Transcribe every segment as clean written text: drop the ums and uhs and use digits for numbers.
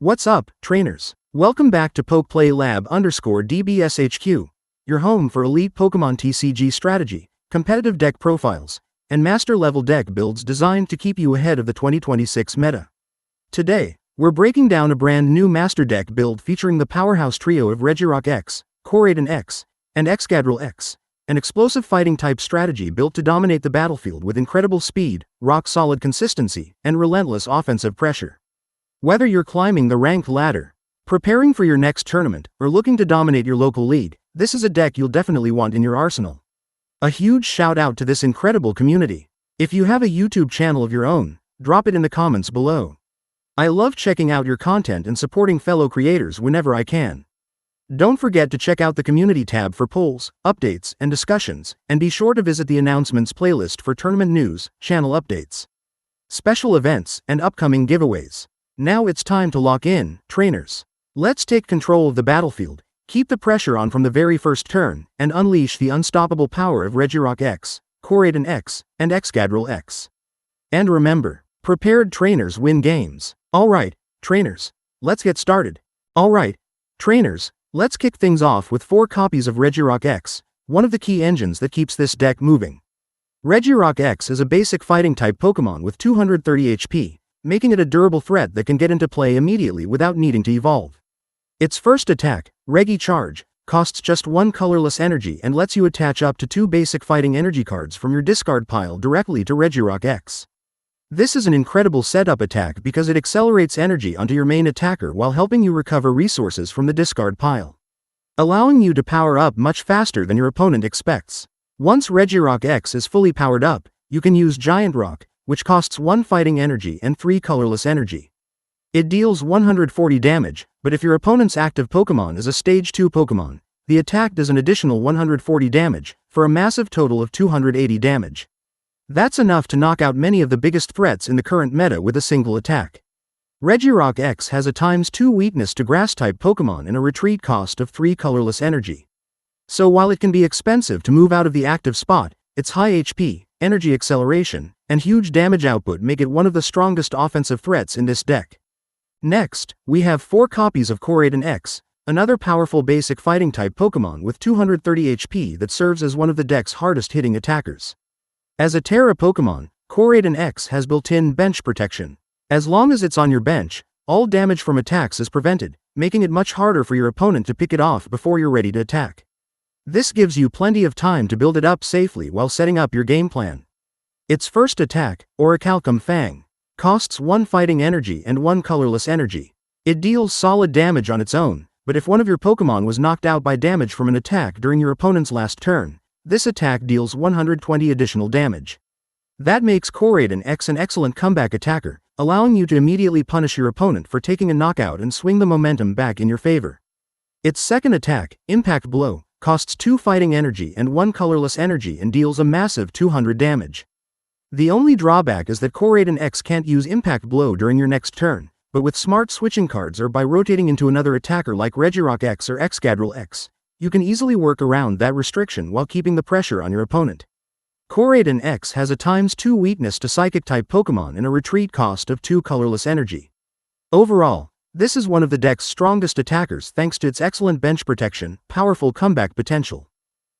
What's up, trainers? Welcome back to PokePlayLab_DBSHQ, your home for elite Pokemon TCG strategy, competitive deck profiles, and master-level deck builds designed to keep you ahead of the 2026 meta. Today, we're breaking down a brand new master deck build featuring the powerhouse trio of Regirock X, Koraidon X, and Excadrill X, an explosive fighting-type strategy built to dominate the battlefield with incredible speed, rock-solid consistency, and relentless offensive pressure. Whether you're climbing the ranked ladder, preparing for your next tournament, or looking to dominate your local league, this is a deck you'll definitely want in your arsenal. A huge shout out to this incredible community. If you have a YouTube channel of your own, drop it in the comments below. I love checking out your content and supporting fellow creators whenever I can. Don't forget to check out the community tab for polls, updates, and discussions, and be sure to visit the announcements playlist for tournament news, channel updates, special events, and upcoming giveaways. Now it's time to lock in, trainers. Let's take control of the battlefield, keep the pressure on from the very first turn, and unleash the unstoppable power of Regirock X, Koraidon X, and Excadrill X. And remember, prepared trainers win games. Alright, trainers, let's get started. Alright, trainers, let's kick things off with 4 copies of Regirock X, one of the key engines that keeps this deck moving. Regirock X is a basic fighting-type Pokemon with 230 HP, making it a durable threat that can get into play immediately without needing to evolve. Its first attack, Regi-Charge, costs just 1 colorless energy and lets you attach up to 2 basic fighting energy cards from your discard pile directly to Regirock X. This is an incredible setup attack because it accelerates energy onto your main attacker while helping you recover resources from the discard pile, allowing you to power up much faster than your opponent expects. Once Regirock X is fully powered up, you can use Giant Rock, which costs 1 fighting energy and 3 colorless energy. It deals 140 damage, but if your opponent's active Pokemon is a Stage 2 Pokemon, the attack does an additional 140 damage, for a massive total of 280 damage. That's enough to knock out many of the biggest threats in the current meta with a single attack. Regirock X has a ×2 weakness to Grass-type Pokemon and a retreat cost of 3 colorless energy. So while it can be expensive to move out of the active spot, its high HP, energy acceleration, and huge damage output make it one of the strongest offensive threats in this deck. Next, we have 4 copies of Koraidon X, another powerful basic fighting-type Pokemon with 230 HP that serves as one of the deck's hardest-hitting attackers. As a Terra Pokemon, Koraidon X has built-in bench protection. As long as it's on your bench, all damage from attacks is prevented, making it much harder for your opponent to pick it off before you're ready to attack. This gives you plenty of time to build it up safely while setting up your game plan. Its first attack, Orichalcum Fang, costs 1 fighting energy and 1 colorless energy. It deals solid damage on its own, but if one of your Pokemon was knocked out by damage from an attack during your opponent's last turn, this attack deals 120 additional damage. That makes Koraidon X an excellent comeback attacker, allowing you to immediately punish your opponent for taking a knockout and swing the momentum back in your favor. Its second attack, Impact Blow, costs 2 fighting energy and 1 colorless energy and deals a massive 200 damage. The only drawback is that Koraidon X can't use Impact Blow during your next turn, but with smart switching cards or by rotating into another attacker like Regirock X or Excadrill X, you can easily work around that restriction while keeping the pressure on your opponent. Koraidon X has a ×2 weakness to Psychic-type Pokemon and a retreat cost of 2 colorless energy. Overall, this is one of the deck's strongest attackers thanks to its excellent bench protection, powerful comeback potential,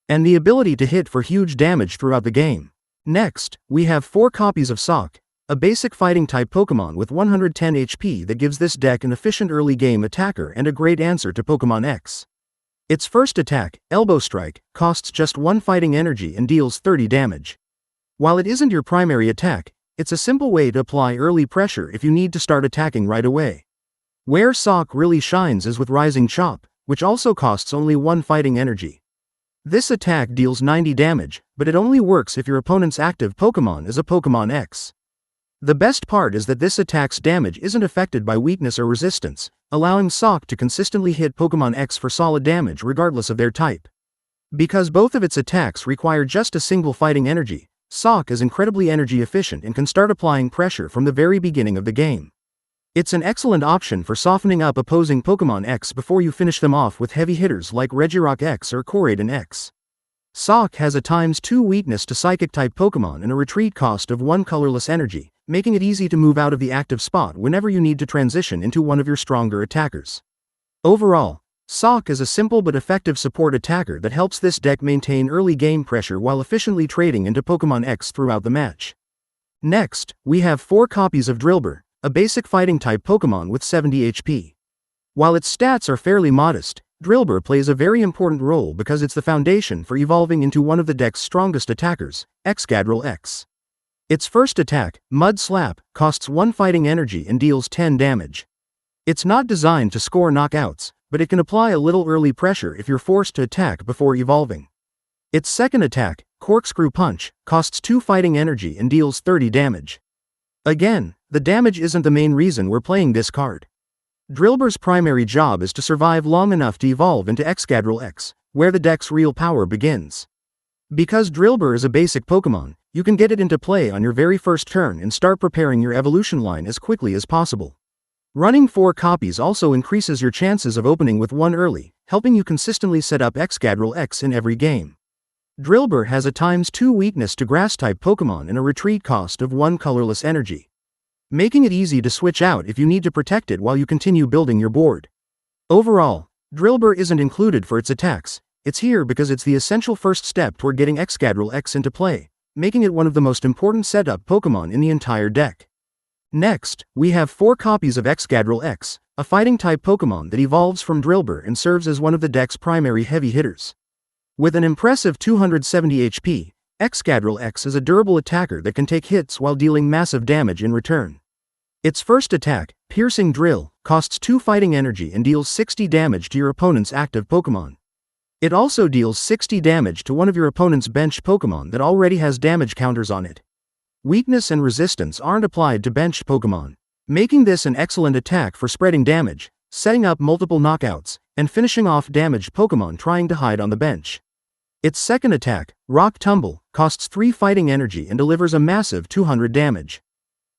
and the ability to hit for huge damage throughout the game. Next, we have 4 copies of Sock, a basic fighting-type Pokemon with 110 HP that gives this deck an efficient early-game attacker and a great answer to Pokemon X. Its first attack, Elbow Strike, costs just 1 fighting energy and deals 30 damage. While it isn't your primary attack, it's a simple way to apply early pressure if you need to start attacking right away. Where Sock really shines is with Rising Chop, which also costs only 1 fighting energy. This attack deals 90 damage, but it only works if your opponent's active Pokemon is a Pokemon X. The best part is that this attack's damage isn't affected by weakness or resistance, allowing Sock to consistently hit Pokemon X for solid damage regardless of their type. Because both of its attacks require just a single fighting energy, Sock is incredibly energy efficient and can start applying pressure from the very beginning of the game. It's an excellent option for softening up opposing Pokemon X before you finish them off with heavy hitters like Regirock X or Koraidon X. Sock has a ×2 weakness to Psychic-type Pokemon and a retreat cost of 1 colorless energy, making it easy to move out of the active spot whenever you need to transition into one of your stronger attackers. Overall, Sock is a simple but effective support attacker that helps this deck maintain early game pressure while efficiently trading into Pokémon X throughout the match. Next, we have 4 copies of Drillbur, a basic fighting-type Pokémon with 70 HP. While its stats are fairly modest, Drillbur plays a very important role because it's the foundation for evolving into one of the deck's strongest attackers, Excadrill X. Its first attack, Mud Slap, costs 1 fighting energy and deals 10 damage. It's not designed to score knockouts, but it can apply a little early pressure if you're forced to attack before evolving. Its second attack, Corkscrew Punch, costs 2 fighting energy and deals 30 damage. Again, the damage isn't the main reason we're playing this card. Drillbur's primary job is to survive long enough to evolve into Excadrill X, where the deck's real power begins. Because Drillbur is a basic Pokémon, you can get it into play on your very first turn and start preparing your evolution line as quickly as possible. Running 4 copies also increases your chances of opening with 1 early, helping you consistently set up Excadrill X in every game. Drillbur has a ×2 weakness to Grass-type Pokémon and a retreat cost of 1 colorless energy, making it easy to switch out if you need to protect it while you continue building your board. Overall, Drillbur isn't included for its attacks. It's here because it's the essential first step toward getting Excadrill X into play, making it one of the most important setup Pokémon in the entire deck. Next, we have 4 copies of Excadrill X, a fighting-type Pokémon that evolves from Drillbur and serves as one of the deck's primary heavy hitters. With an impressive 270 HP, Excadrill X is a durable attacker that can take hits while dealing massive damage in return. Its first attack, Piercing Drill, costs 2 fighting energy and deals 60 damage to your opponent's active Pokémon. It also deals 60 damage to one of your opponent's benched Pokémon that already has damage counters on it. Weakness and resistance aren't applied to benched Pokémon, making this an excellent attack for spreading damage, setting up multiple knockouts, and finishing off damaged Pokémon trying to hide on the bench. Its second attack, Rock Tumble, costs 3 fighting energy and delivers a massive 200 damage.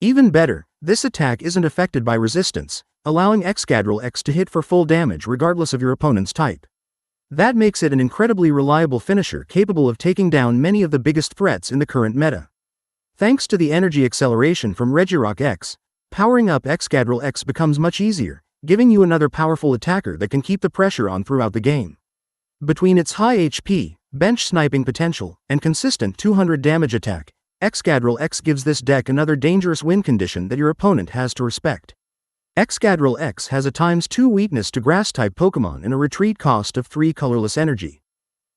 Even better, this attack isn't affected by resistance, allowing Excadrill X to hit for full damage regardless of your opponent's type. That makes it an incredibly reliable finisher capable of taking down many of the biggest threats in the current meta. Thanks to the energy acceleration from Regirock X, powering up Excadrill X becomes much easier, giving you another powerful attacker that can keep the pressure on throughout the game. Between its high HP, bench sniping potential, and consistent 200 damage attack, Excadrill X gives this deck another dangerous win condition that your opponent has to respect. Excadrill X has a ×2 weakness to Grass-type Pokémon and a retreat cost of 3 colorless energy.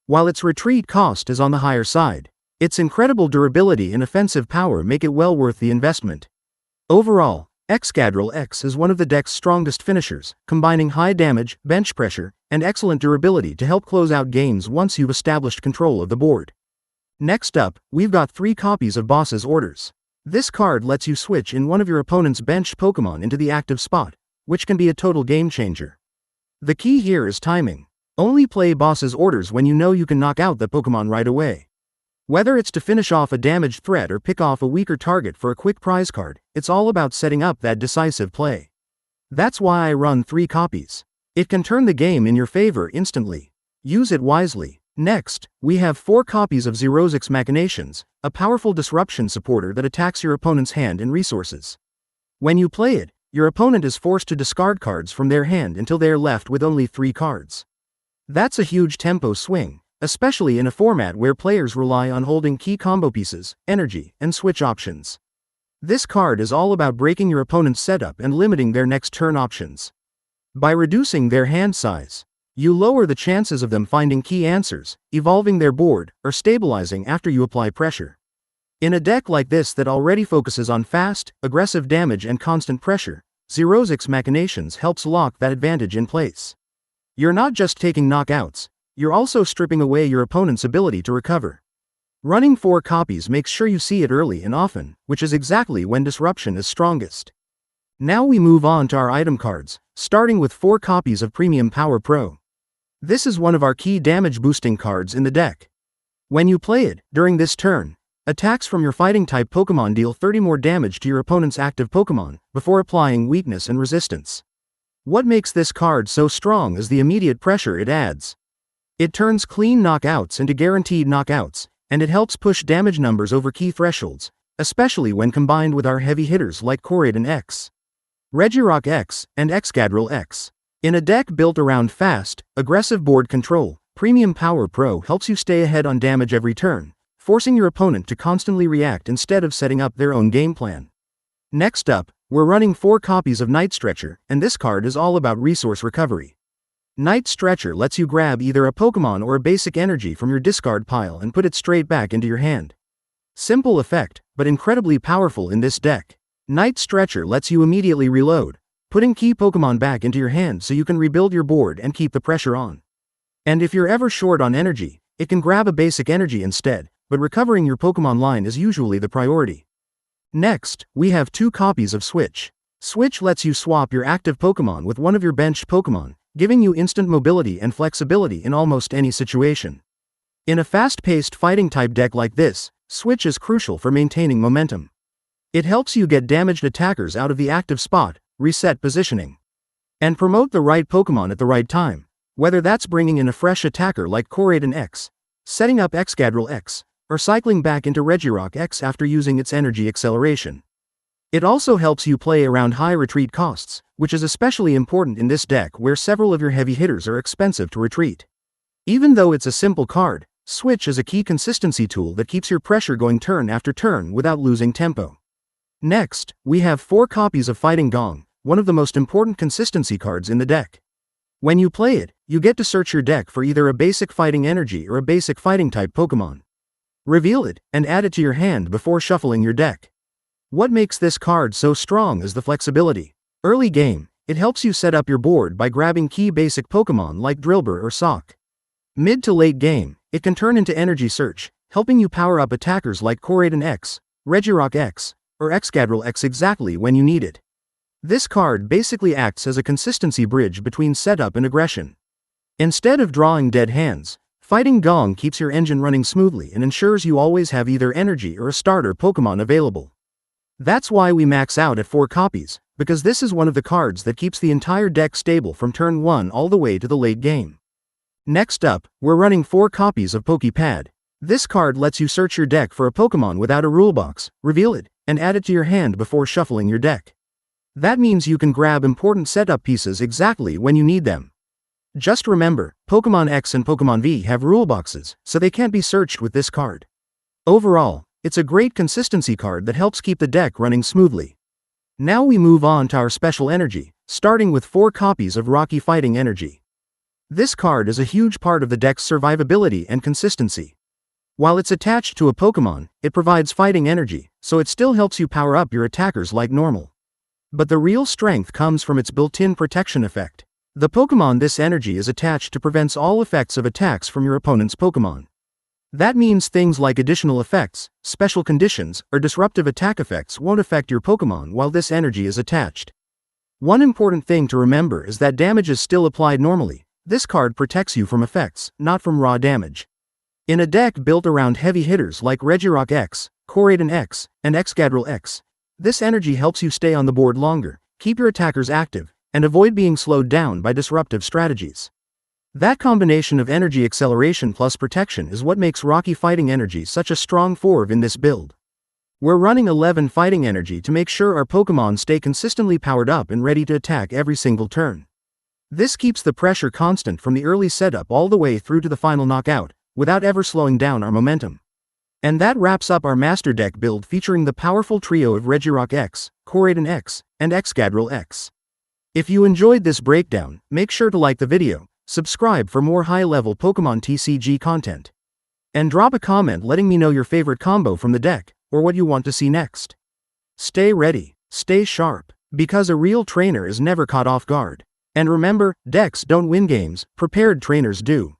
While its retreat cost is on the higher side, its incredible durability and offensive power make it well worth the investment. Overall, Excadrill X is one of the deck's strongest finishers, combining high damage, bench pressure, and excellent durability to help close out games once you've established control of the board. Next up, we've got 3 copies of Boss's Orders. This card lets you switch in one of your opponent's benched Pokémon into the active spot, which can be a total game changer. The key here is timing. Only play Boss's Orders when you know you can knock out the Pokémon right away. Whether it's to finish off a damaged threat or pick off a weaker target for a quick prize card, it's all about setting up that decisive play. That's why I run 3 copies. It can turn the game in your favor instantly. Use it wisely. Next, we have 4 copies of Xerozic's Machinations, a powerful disruption supporter that attacks your opponent's hand and resources. When you play it, your opponent is forced to discard cards from their hand until they are left with only 3 cards. That's a huge tempo swing, especially in a format where players rely on holding key combo pieces, energy, and switch options. This card is all about breaking your opponent's setup and limiting their next turn options. By reducing their hand size, you lower the chances of them finding key answers, evolving their board, or stabilizing after you apply pressure. In a deck like this that already focuses on fast, aggressive damage and constant pressure, Xerozic's Machinations helps lock that advantage in place. You're not just taking knockouts, you're also stripping away your opponent's ability to recover. Running 4 copies makes sure you see it early and often, which is exactly when disruption is strongest. Now we move on to our item cards, starting with 4 copies of Premium Power Pro. This is one of our key damage boosting cards in the deck. When you play it, during this turn, attacks from your fighting-type Pokémon deal 30 more damage to your opponent's active Pokémon, before applying weakness and resistance. What makes this card so strong is the immediate pressure it adds. It turns clean knockouts into guaranteed knockouts, and it helps push damage numbers over key thresholds, especially when combined with our heavy hitters like Koraidon X, Regirock X, and Excadrill X. In a deck built around fast, aggressive board control, Premium Power Pro helps you stay ahead on damage every turn, forcing your opponent to constantly react instead of setting up their own game plan. Next up, we're running 4 copies of Night Stretcher, and this card is all about resource recovery. Night Stretcher lets you grab either a Pokémon or a basic energy from your discard pile and put it straight back into your hand. Simple effect, but incredibly powerful in this deck. Night Stretcher lets you immediately reload, putting key Pokémon back into your hand so you can rebuild your board and keep the pressure on. And if you're ever short on energy, it can grab a basic energy instead, but recovering your Pokémon line is usually the priority. Next, we have 2 copies of Switch. Switch lets you swap your active Pokémon with one of your benched Pokémon, giving you instant mobility and flexibility in almost any situation. In a fast-paced fighting-type deck like this, Switch is crucial for maintaining momentum. It helps you get damaged attackers out of the active spot, reset positioning, and promote the right Pokémon at the right time, whether that's bringing in a fresh attacker like Koraidon X, setting up Excadrill X, or cycling back into Regirock X after using its energy acceleration. It also helps you play around high retreat costs, which is especially important in this deck where several of your heavy hitters are expensive to retreat. Even though it's a simple card, Switch is a key consistency tool that keeps your pressure going turn after turn without losing tempo. Next, we have 4 copies of Fighting Gong, one of the most important consistency cards in the deck. When you play it, you get to search your deck for either a basic fighting energy or a basic fighting type Pokémon. Reveal it, and add it to your hand before shuffling your deck. What makes this card so strong is the flexibility. Early game, it helps you set up your board by grabbing key basic Pokémon like Drillbur or Sock. Mid to late game, it can turn into energy search, helping you power up attackers like Koraidon X, Regirock X, or Excadrill X exactly when you need it. This card basically acts as a consistency bridge between setup and aggression. Instead of drawing dead hands, Fighting Gong keeps your engine running smoothly and ensures you always have either energy or a starter Pokémon available. That's why we max out at 4 copies, because this is one of the cards that keeps the entire deck stable from turn 1 all the way to the late game. Next up, we're running 4 copies of Poképad. This card lets you search your deck for a Pokémon without a rulebox, reveal it, and add it to your hand before shuffling your deck. That means you can grab important setup pieces exactly when you need them. Just remember, Pokémon X and Pokémon V have ruleboxes, so they can't be searched with this card. Overall, it's a great consistency card that helps keep the deck running smoothly. Now we move on to our special energy, starting with 4 copies of Rocky Fighting Energy. This card is a huge part of the deck's survivability and consistency. While it's attached to a Pokémon, it provides fighting energy, so it still helps you power up your attackers like normal. But the real strength comes from its built-in protection effect. The Pokémon this energy is attached to prevents all effects of attacks from your opponent's Pokémon. That means things like additional effects, special conditions, or disruptive attack effects won't affect your Pokémon while this energy is attached. One important thing to remember is that damage is still applied normally. This card protects you from effects, not from raw damage. In a deck built around heavy hitters like Regirock X, Koraidon X, and Excadrill X, this energy helps you stay on the board longer, keep your attackers active, and avoid being slowed down by disruptive strategies. That combination of energy acceleration plus protection is what makes Rocky Fighting Energy such a strong forve in this build. We're running 11 Fighting Energy to make sure our Pokémon stay consistently powered up and ready to attack every single turn. This keeps the pressure constant from the early setup all the way through to the final knockout, without ever slowing down our momentum. And that wraps up our master deck build featuring the powerful trio of Regirock X, Koraidon X, and Excadrill X. If you enjoyed this breakdown, make sure to like the video, subscribe for more high-level Pokémon TCG content, and drop a comment letting me know your favorite combo from the deck, or what you want to see next. Stay ready, stay sharp, because a real trainer is never caught off guard. And remember, decks don't win games, prepared trainers do.